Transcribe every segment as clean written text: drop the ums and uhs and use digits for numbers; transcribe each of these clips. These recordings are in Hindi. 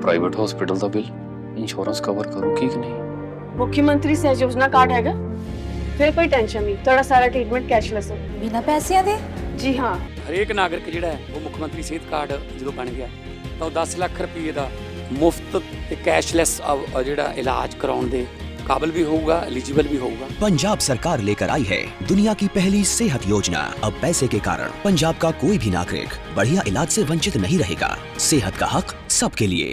ਪ੍ਰਾਈਵੇਟ ਹਸਪੀਟਲ ਦਾ ਬਿੱਲ ਇੰਸ਼ੋਰੈਂਸ ਕਵਰ ਕਰੂਗੀ ਕਿ ਨਹੀਂ। मुख्यमंत्री सहज योजना कार्ड हैगा, फिर कोई टेंशन नहीं, थोड़ा सारा ट्रीटमेंट कैशलेस है। बिना पैसिਆਂ ਦੇ जी हाँ, ਹਰੇਕ ਨਾਗਰਿਕ ਜਿਹੜਾ ਹੈ ਉਹ ਮੁੱਖ ਮੰਤਰੀ ਸਿਹਤ ਕਾਰਡ ਜਦੋਂ ਬਣ ਗਿਆ ਤਾਂ ਉਹ 10 ਲੱਖ ਰੁਪਏ ਦਾ ਮੁਫਤ ਤੇ ਕੈਸ਼ਲੈਸ ਜਿਹੜਾ ਇਲਾਜ ਕਰਾਉਣ ਦੇ काबिल भी होगा, एलिजिबल भी होगा। पंजाब सरकार लेकर आई है दुनिया की पहली सेहत योजना। अब पैसे के कारण पंजाब का कोई भी नागरिक बढ़िया इलाज से वंचित नहीं रहेगा। सेहत का हक सबके लिए।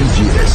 EGS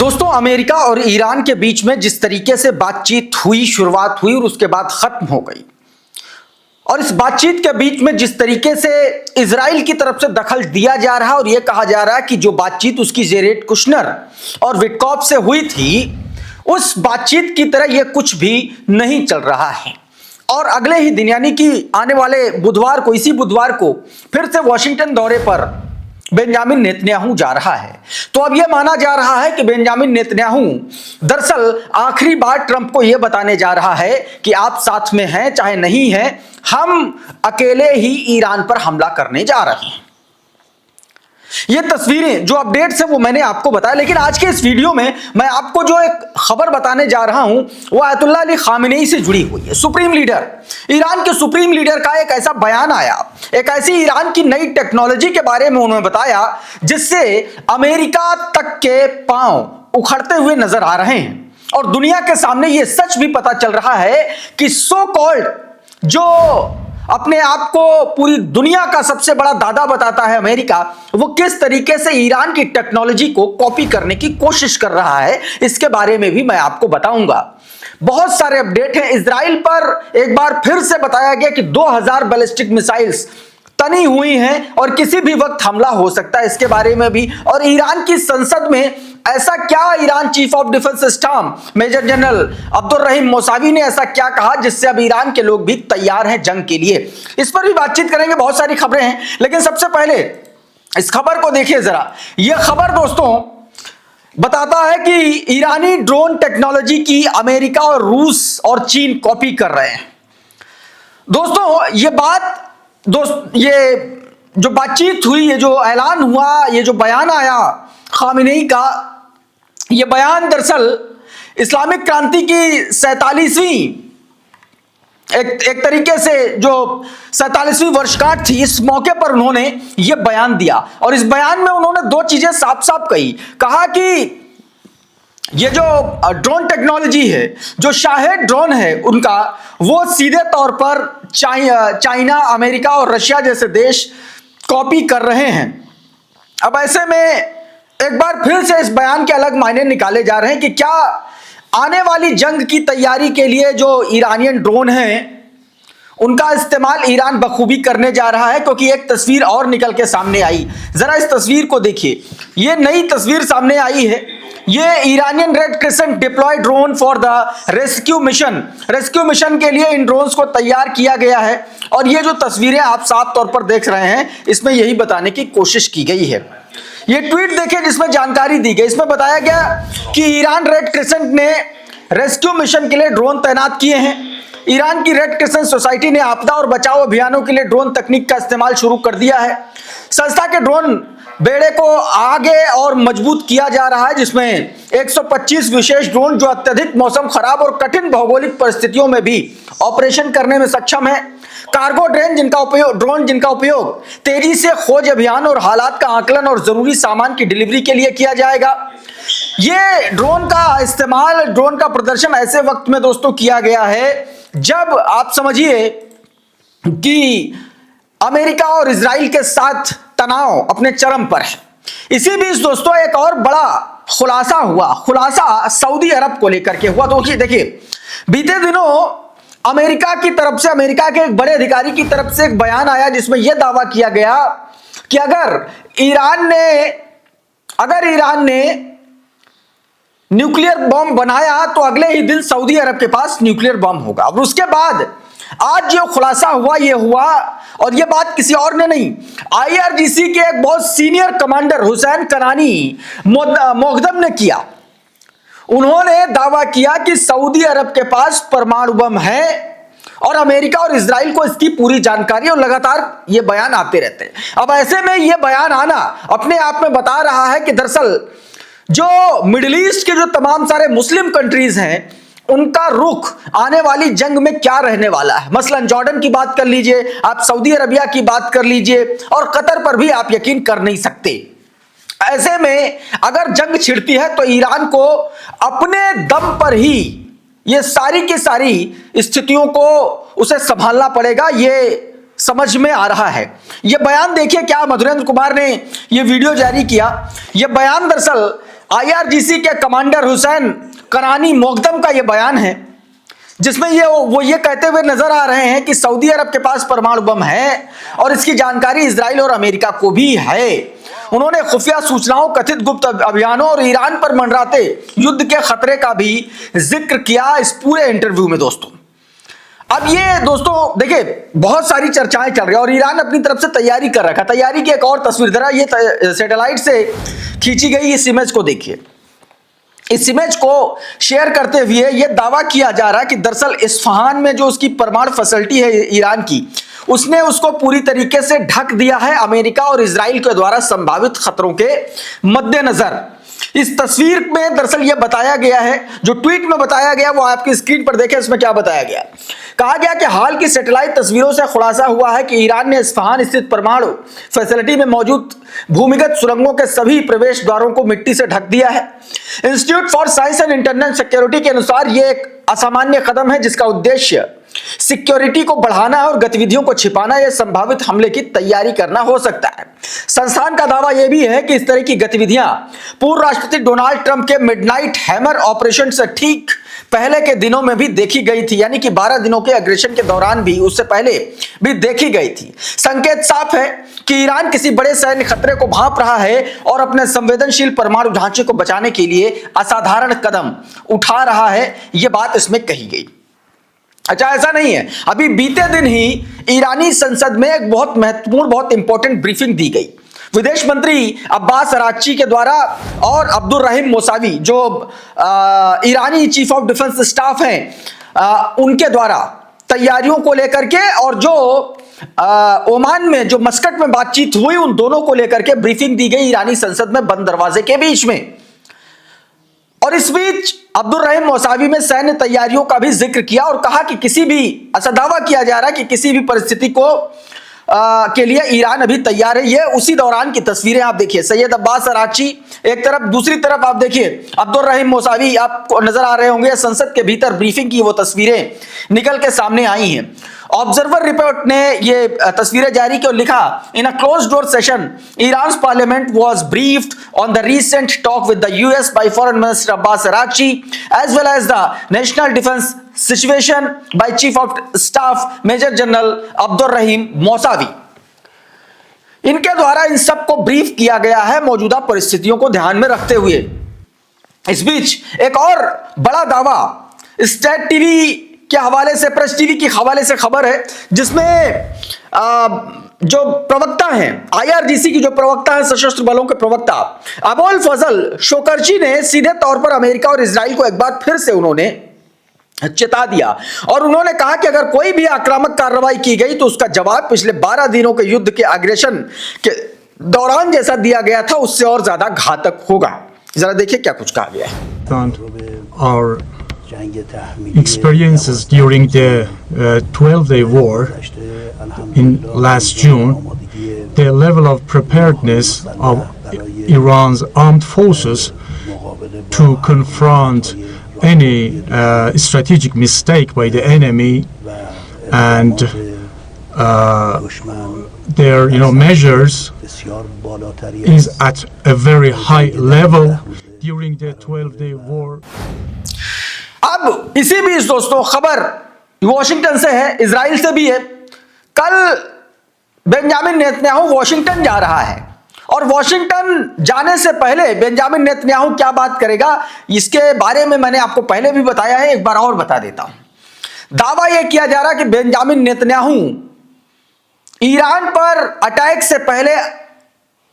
दोस्तों, अमेरिका और ईरान के बीच में जिस तरीके से बातचीत हुई, शुरुआत हुई और उसके बाद खत्म हो गई, और इस बातचीत के बीच में जिस तरीके से इजराइल की तरफ से दखल दिया जा रहा है और यह कहा जा रहा है कि जो बातचीत उसकी जेरेड कुशनर और विटकॉफ से हुई थी उस बातचीत की तरह यह कुछ भी नहीं चल रहा है। और अगले ही दिन यानी कि आने वाले बुधवार को, इसी बुधवार को फिर से वॉशिंगटन दौरे पर बेंजामिन नेतन्याहू जा रहा है। तो अब यह माना जा रहा है कि बेंजामिन नेतन्याहू दरअसल आखिरी बार ट्रंप को यह बताने जा रहा है कि आप साथ में हैं चाहे नहीं हैं, हम अकेले ही ईरान पर हमला करने जा रहे हैं। ये तस्वीरें जो अपडेट्स है वो मैंने आपको बताया, लेकिन आज के इस वीडियो में मैं आपको जो एक खबर बताने जा रहा हूं वो आयतुल्लाह अली खामेनेई से जुड़ी हुई है। सुप्रीम लीडर, ईरान के सुप्रीम लीडर का एक ऐसा बयान आया, एक ऐसी ईरान की नई टेक्नोलॉजी के बारे में उन्होंने बताया जिससे अमेरिका तक के पांव उखड़ते हुए नजर आ रहे हैं और दुनिया के सामने ये सच भी पता चल रहा है कि सो कॉल्ड जो अपने आप को पूरी दुनिया का सबसे बड़ा दादा बताता है अमेरिका, वो किस तरीके से ईरान की टेक्नोलॉजी को कॉपी करने की कोशिश कर रहा है, इसके बारे में भी मैं आपको बताऊंगा। बहुत सारे अपडेट हैं। इजराइल पर एक बार फिर से बताया गया कि 2000 बैलिस्टिक मिसाइल्स तनी हुई हैं और किसी भी वक्त हमला हो सकता है, इसके बारे में भी। और ईरान की संसद में ऐसा क्या, Iran chief of defence staff major general Abdolrahim Mousavi ने ऐसा क्या कहा जिससे अब ईरान के लोग भी तैयार हैं जंग के लिए, इस पर भी बातचीत करेंगे। बहुत सारी खबरें हैं, लेकिन सबसे पहले इस खबर को देखिए जरा। यह खबर दोस्तों बताता है कि ईरानी ड्रोन टेक्नोलॉजी की अमेरिका और रूस और चीन कॉपी कर रहे हैं। दोस्तों ये जो बातचीत हुई, ये जो ऐलान हुआ, ये जो बयान आया खामेनेई का, ये बयान दरअसल इस्लामिक क्रांति की 47वीं एक तरीके से जो 47वीं वर्षगांठ थी, इस मौके पर उन्होंने ये बयान दिया। और इस बयान में उन्होंने दो चीजें साफ साफ कहा कि ये जो ड्रोन टेक्नोलॉजी है, जो शाहेद ड्रोन है उनका, वो सीधे तौर पर चाइना, अमेरिका और रशिया जैसे देश कॉपी कर रहे हैं। अब ऐसे में एक बार फिर से इस बयान के अलग मायने निकाले जा रहे हैं कि क्या आने वाली जंग की तैयारी के लिए जो ईरानियन ड्रोन हैं उनका इस्तेमाल ईरान बखूबी करने जा रहा है। क्योंकि एक तस्वीर और निकल के सामने आई, जरा इस तस्वीर को देखिए। ये नई तस्वीर सामने आई है, ये Iranian red crescent deploy drone for the rescue mission के लिए इन ड्रोन्स को तैयार किया गया है। और ये जो तस्वीरें आप साफ तौर पर देख रहे हैं, इसमें यही बताने की कोशिश की गई है। ये ट्वीट देखिए जिसमें जानकारी दी गई, इसमें बताया गया कि ईरान रेड क्रिसेंट ने रेस्क्यू मिशन के लिए ड्रोन तैनात किए हैं। ईरान की रेड क्रिसेंट सोसाइटी ने आपदा और बचाव अभियानों के लिए ड्रोन तकनीक का इस्तेमाल शुरू कर दिया है। संस्था के ड्रोन बेड़े को आगे और मजबूत किया जा रहा है, जिसमें 125 विशेष ड्रोन जो अत्यधिक मौसम खराब और कठिन भौगोलिक परिस्थितियों में भी ऑपरेशन करने में सक्षम है। कार्गो ड्रोन जिनका उपयोग तेजी से खोज अभियान और हालात का आकलन और जरूरी सामान की डिलीवरी के लिए किया जाएगा। ये ड्रोन का इस्तेमाल, ड्रोन का प्रदर्शन ऐसे वक्त में दोस्तों किया गया है जब आप समझिए कि अमेरिका और इजराइल के साथ तनाव अपने चरम पर है। इसी बीच दोस्तों एक और बड़ा खुलासा सऊदी अरब को लेकर के हुआ। तो देखिए बीते दिनों अमेरिका की तरफ से, अमेरिका के एक बड़े अधिकारी की तरफ से एक बयान आया जिसमें यह दावा किया गया कि अगर ईरान ने न्यूक्लियर बॉम्ब बनाया तो अगले ही दिन सऊदी अरब के पास न्यूक्लियर बॉम्ब होगा। और उसके बाद आज जो खुलासा हुआ ये हुआ, और ये बात किसी और ने नहीं, आईआरजीसी के एक बहुत सीनियर कमांडर हुसैन करानी मोगदम ने किया। उन्होंने दावा किया कि सऊदी अरब के पास परमाणु बम है और अमेरिका और इजराइल को इसकी पूरी जानकारी, और लगातार ये बयान आते रहते हैं। अब ऐसे में ये बयान आना अपने आप में बता रहा है कि दरअसल जो मिडिल ईस्ट के जो तमाम सारे मुस्लिम कंट्रीज हैं उनका रुख आने वाली जंग में क्या रहने वाला है। मसलन जॉर्डन की बात कर लीजिए, आप सऊदी अरबिया की बात कर लीजिए, और कतर पर भी आप यकीन कर नहीं सकते। ऐसे में अगर जंग छिड़ती है तो ईरान को अपने दम पर ही ये सारी की सारी स्थितियों को उसे संभालना पड़ेगा, ये समझ में आ रहा है। ये बयान देखिए क्या मधुरेंद्र कुमार ने ये वीडियो जारी किया। ये बयान दरअसल आईआरजीसी के कमांडर हुसैन करानी मोगदम का ये बयान है, जिसमें वो ये कहते हुए नजर आ रहे हैं कि सऊदी अरब के पास परमाणु बम है और इसकी जानकारी इजराइल और अमेरिका को भी है। उन्होंने खुफिया सूचनाओं, कथित गुप्त अभियानों और ईरान पर मंडराते युद्ध के खतरे का भी जिक्र किया इस पूरे इंटरव्यू में। दोस्तों अब ये दोस्तों देखिए बहुत सारी चर्चाएं चल रही है और ईरान अपनी तरफ से तैयारी कर रखा। तैयारी की एक और तस्वीर जरा ये सैटेलाइट से खींची गई इस इमेज को देखिए। इस इमेज को शेयर करते हुए यह दावा किया जा रहा है कि दरअसल इस्फहान में जो उसकी परमाणु फैसिलिटी है ईरान की, उसने उसको पूरी तरीके से ढक दिया है अमेरिका और इजराइल के द्वारा संभावित खतरों के मद्देनजर। इस तस्वीर में दरअसल यह बताया गया है, जो ट्वीट में बताया गया वो आपकी स्क्रीन पर देखें। इसमें क्या बताया गया, कहा गया कि हाल की सैटेलाइट तस्वीरों से खुलासा हुआ है कि ईरान ने इस्फहान स्थित परमाणु फैसिलिटी में मौजूद भूमिगत सुरंगों के सभी प्रवेश द्वारों को मिट्टी से ढक दिया है। Institute for science and internal security के अनुसार यह एक असामान्य कदम है जिसका उद्देश्य सिक्योरिटी को बढ़ाना है और गतिविधियों को छिपाना या संभावित हमले की तैयारी करना हो सकता है। संस्थान का दावा यह भी है कि इस तरह की गतिविधियां पूर्व राष्ट्रपति डोनाल्ड ट्रंप के मिडनाइट हैमर ऑपरेशन से ठीक पहले के दिनों में भी देखी गई थी, यानी कि 12 दिनों के अग्रेशन के दौरान भी, उससे पहले भी देखी गई थी। संकेत साफ है कि ईरान किसी बड़े सैन्य खतरे को भांप रहा है और अपने संवेदनशील परमाणु ढांचे को बचाने के लिए असाधारण कदम उठा रहा है, यह बात इसमें कही गई। अच्छा, ऐसा नहीं है, अभी बीते दिन ही ईरानी संसद में एक बहुत महत्वपूर्ण, बहुत इंपॉर्टेंट ब्रीफिंग दी गई। विदेश मंत्री अब्बास अराक्ची के द्वारा और अब्दुल रहीम मौसावी जो ईरानी चीफ ऑफ डिफेंस स्टाफ हैं, उनके द्वारा तैयारियों को लेकर के और जो ओमान में जो मस्कट में बातचीत हुई उन दोनों को लेकर के ब्रीफिंग दी गई ईरानी संसद में बंद दरवाजे के बीच में। और इस बीच अब्दुल रहीम मौसावी में सैन्य तैयारियों का भी जिक्र किया और कहा कि किसी भी, ऐसा दावा किया जा रहा है कि किसी भी परिस्थिति को के लिए ईरान अभी तैयार है। ये उसी दौरान की तस्वीरें आप देखिए, सैयद अब्बास अराक्ची एक तरफ, दूसरी तरफ आप देखिए अब्दुल रहीम मौसावी आपको नजर आ रहे होंगे। संसद के भीतर ब्रीफिंग की वो तस्वीरें निकल के सामने आई हैं। ऑब्जर्वर रिपोर्ट ने ये तस्वीरें जारी की और लिखा, in a closed door session Iran parliament was briefed on the recent talk with the US by foreign minister Abbas Araghchi as well as the national defence situation by chief of staff major general Abdul Rahim Mousavi. इनके द्वारा इन सबको ब्रीफ किया गया है मौजूदा परिस्थितियों को ध्यान में रखते हुए। इस बीच एक और बड़ा दावा स्टेट टीवी के हवाले से, प्रेस टीवी के हवाले से खबर है, जिसमें जो प्रवक्ता हैं, आईआरजीसी की जो प्रवक्ता हैं, सशस्त्र बलों के प्रवक्ता अबुल फजल शोकरची ने सीधे तौर पर अमेरिका और इजराइल को एक बार फिर से उन्होंने चेता दिया और उन्होंने कहा कि अगर कोई भी आक्रामक कार्रवाई की गई तो उसका जवाब पिछले 12 दिनों के युद्ध के अग्रेशन के दौरान जैसा दिया गया था उससे और ज्यादा घातक होगा। जरा देखिए क्या कुछ कहा गया है। Our experiences during the 12-day war in last June, the level of preparedness of Iran's armed forces to confront any strategic mistake by the enemy and their measures is at a very high level. during the 12-day war. अब इसी बीच दोस्तों खबर वॉशिंगटन से है, इजराइल से भी है। कल बेंजामिन नेतन्याहू वॉशिंगटन जा रहा है और वॉशिंगटन जाने से पहले बेंजामिन नेतन्याहू क्या बात करेगा इसके बारे में मैंने आपको पहले भी बताया है, एक बार और बता देता हूं। दावा यह किया जा रहा है कि बेंजामिन नेतन्याहू ईरान पर अटैक से पहले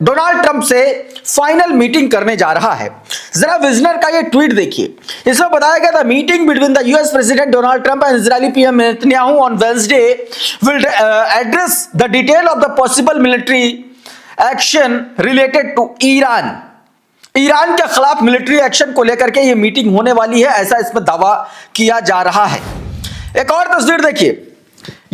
डोनाल्ड ट्रंप से फाइनल मीटिंग करने जा रहा है। जरा विजनर का ये ट्वीट देखिए, इसमें बताया गया था meeting between the US president Donald Trump and Israeli PM Netanyahu on Wednesday will address the detail of the possible military action related to Iran. Iran के खिलाफ मिलिट्री एक्शन को लेकर के ये मीटिंग होने वाली है, ऐसा इसमें दावा किया जा रहा है। एक और तस्वीर देखिए,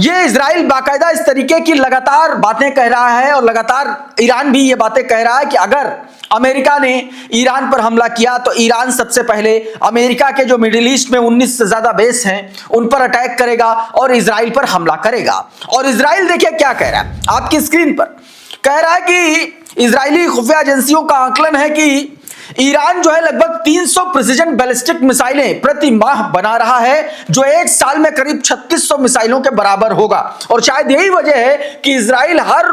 ये इजराइल बाकायदा इस तरीके की लगातार बातें कह रहा है और लगातार ईरान भी ये बातें कह रहा है कि अगर अमेरिका ने ईरान पर हमला किया तो ईरान सबसे पहले अमेरिका के जो मिडिल ईस्ट में 19 से ज्यादा बेस हैं उन पर अटैक करेगा और इजराइल पर हमला करेगा। और इजराइल देखिए क्या कह रहा है आपकी स्क्रीन पर, कह रहा है कि इजरायली खुफिया एजेंसियों का आकलन है कि ईरान जो है लगभग 300 प्रिसिजन बैलिस्टिक मिसाइलें प्रति माह बना रहा है, जो एक साल में करीब 3600 मिसाइलों के बराबर होगा। और शायद यही वजह है कि इजराइल हर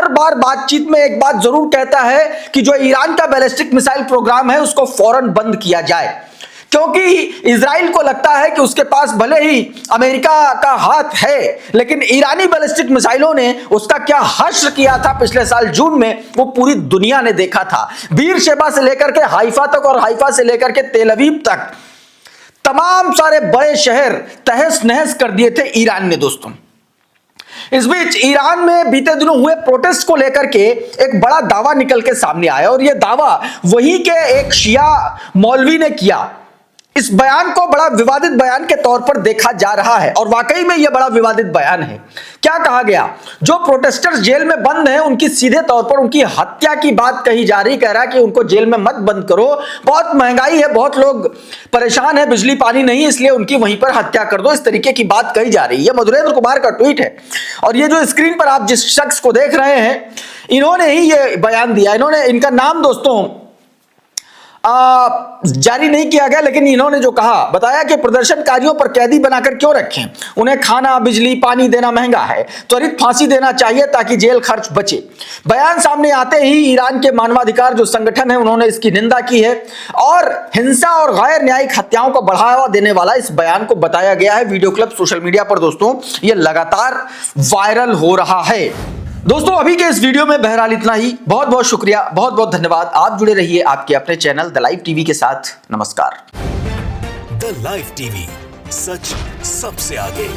बार बातचीत में एक बात जरूर कहता है कि जो ईरान का बैलिस्टिक मिसाइल प्रोग्राम है उसको फौरन बंद किया जाए, क्योंकि इजराइल को लगता है कि उसके पास भले ही अमेरिका का हाथ है लेकिन ईरानी बैलिस्टिक मिसाइलों ने उसका क्या हश्र किया था पिछले साल जून में वो पूरी दुनिया ने देखा था। बीरशेबा से लेकर के हाइफा तक और हाइफा से लेकर के तेल अवीव तक तमाम सारे बड़े शहर तहस नहस कर दिए थे ईरान ने दोस्तों। इस बीच ईरान में बीते दिनों हुए प्रोटेस्ट को लेकर के एक बड़ा दावा निकल के सामने आया और यह दावा वहीं के एक शिया मौलवी ने किया। इस बयान को बड़ा विवादित बयान के तौर पर देखा जा रहा है और वाकई में यह बड़ा विवादित बयान है। क्या कहा गया, जो प्रोटेस्टर्स जेल में बंद हैं उनकी सीधे तौर पर उनकी हत्या की बात कही जा रही, कह रहा है कि उनको जेल में मत बंद करो, बहुत महंगाई है, बहुत लोग परेशान है, बिजली पानी नहीं, इसलिए उनकी वहीं पर हत्या कर दो, इस तरीके की बात कही जा रही है। यह मधुरेंद्र कुमार का ट्वीट है और ये जो स्क्रीन पर आप जिस शख्स को देख रहे हैं इन्होंने ही ये बयान दिया। इन्होंने, इनका नाम दोस्तों जारी नहीं किया गया, लेकिन इन्होंने जो कहा बताया कि प्रदर्शनकारियों पर कैदी बनाकर क्यों रखें, उन्हें खाना बिजली पानी देना महंगा है, त्वरित फांसी देना चाहिए ताकि जेल खर्च बचे। बयान सामने आते ही ईरान के मानवाधिकार जो संगठन है उन्होंने इसकी निंदा की है और हिंसा और गैर न्यायिक हत्याओं को बढ़ावा देने वाला इस बयान को बताया गया है। वीडियो क्लिप सोशल मीडिया पर दोस्तों यह लगातार वायरल हो रहा है। दोस्तों अभी के इस वीडियो में बहरहाल इतना ही। बहुत बहुत शुक्रिया, बहुत बहुत धन्यवाद। आप जुड़े रहिए आपके अपने चैनल द लाइव टीवी के साथ। नमस्कार। द लाइव टीवी, सच सबसे आगे।